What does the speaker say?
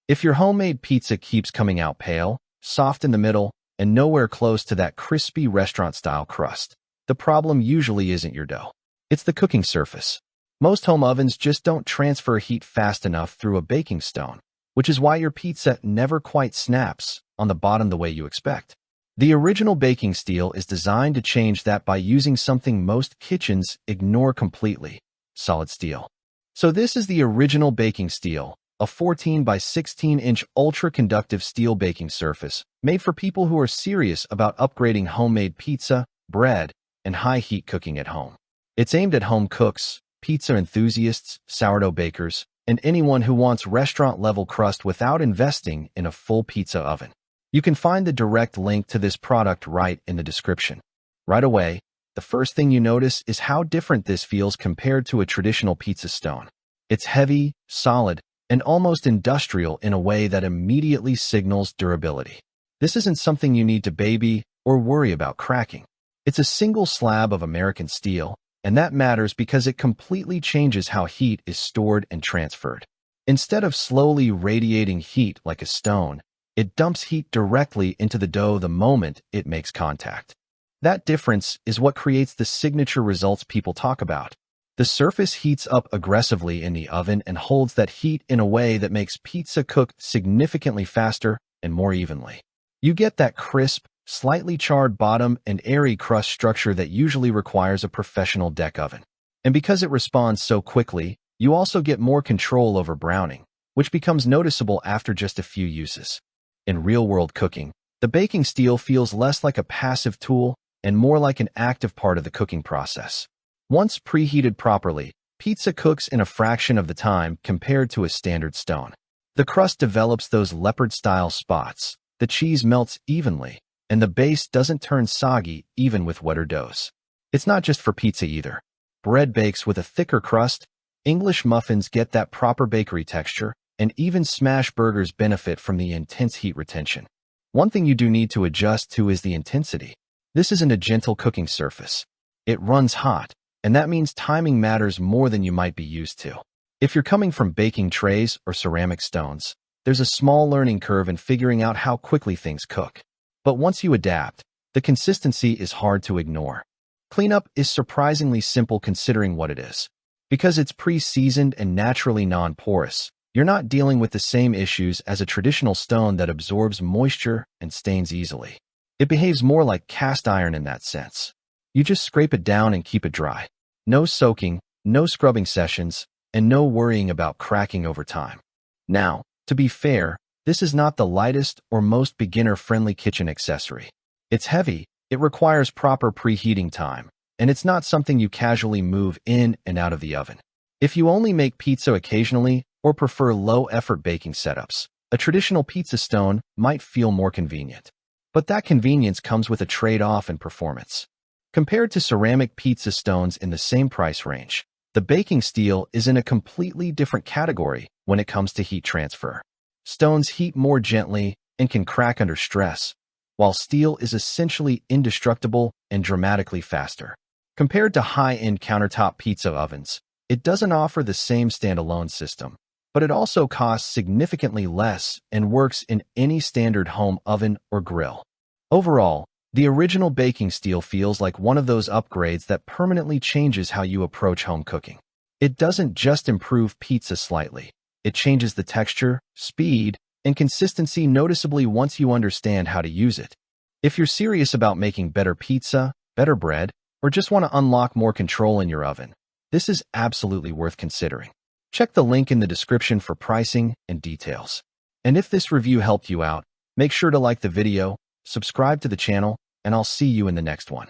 If your homemade pizza keeps coming out pale, soft in the middle, and nowhere close to that crispy restaurant-style crust, the problem usually isn't your dough. It's the cooking surface. Most home ovens just don't transfer heat fast enough through a baking stone, which is why your pizza never quite snaps on the bottom the way you expect. The original baking steel is designed to change that by using something most kitchens ignore completely: solid steel. So this is the original baking steel, a 14 by 16-inch ultra-conductive steel baking surface made for people who are serious about upgrading homemade pizza, bread, and high-heat cooking at home. It's aimed at home cooks, pizza enthusiasts, sourdough bakers, and anyone who wants restaurant-level crust without investing in a full pizza oven. You can find the direct link to this product right in the description. Right away, the first thing you notice is how different this feels compared to a traditional pizza stone. It's heavy, solid, and almost industrial in a way that immediately signals durability. This isn't something you need to baby or worry about cracking. It's a single slab of American steel, and that matters because it completely changes how heat is stored and transferred. Instead of slowly radiating heat like a stone, it dumps heat directly into the dough the moment it makes contact. That difference is what creates the signature results people talk about. The surface heats up aggressively in the oven and holds that heat in a way that makes pizza cook significantly faster and more evenly. You get that crisp, slightly charred bottom and airy crust structure that usually requires a professional deck oven. And because it responds so quickly, you also get more control over browning, which becomes noticeable after just a few uses. In real-world cooking, the baking steel feels less like a passive tool and more like an active part of the cooking process. Once preheated properly, pizza cooks in a fraction of the time compared to a standard stone. The crust develops those leopard-style spots, the cheese melts evenly, and the base doesn't turn soggy even with wetter doughs. It's not just for pizza either. Bread bakes with a thicker crust, English muffins get that proper bakery texture, and even smash burgers benefit from the intense heat retention. One thing you do need to adjust to is the intensity. This isn't a gentle cooking surface. It runs hot, and that means timing matters more than you might be used to. If you're coming from baking trays or ceramic stones, there's a small learning curve in figuring out how quickly things cook. But once you adapt, the consistency is hard to ignore. Cleanup is surprisingly simple considering what it is. Because it's pre-seasoned and naturally non-porous, you're not dealing with the same issues as a traditional stone that absorbs moisture and stains easily. It behaves more like cast iron in that sense. You just scrape it down and keep it dry. No soaking, no scrubbing sessions, and no worrying about cracking over time. Now, to be fair, this is not the lightest or most beginner-friendly kitchen accessory. It's heavy, it requires proper preheating time, and it's not something you casually move in and out of the oven. If you only make pizza occasionally or prefer low-effort baking setups, a traditional pizza stone might feel more convenient. But that convenience comes with a trade-off in performance. Compared to ceramic pizza stones in the same price range, the baking steel is in a completely different category when it comes to heat transfer. Stones heat more gently and can crack under stress, while steel is essentially indestructible and dramatically faster. Compared to high-end countertop pizza ovens, it doesn't offer the same standalone system, but it also costs significantly less and works in any standard home oven or grill. Overall, the original baking steel feels like one of those upgrades that permanently changes how you approach home cooking. It doesn't just improve pizza slightly. It changes the texture, speed, and consistency noticeably once you understand how to use it. If you're serious about making better pizza, better bread, or just want to unlock more control in your oven, this is absolutely worth considering. Check the link in the description for pricing and details. And if this review helped you out, make sure to like the video, subscribe to the channel, and I'll see you in the next one.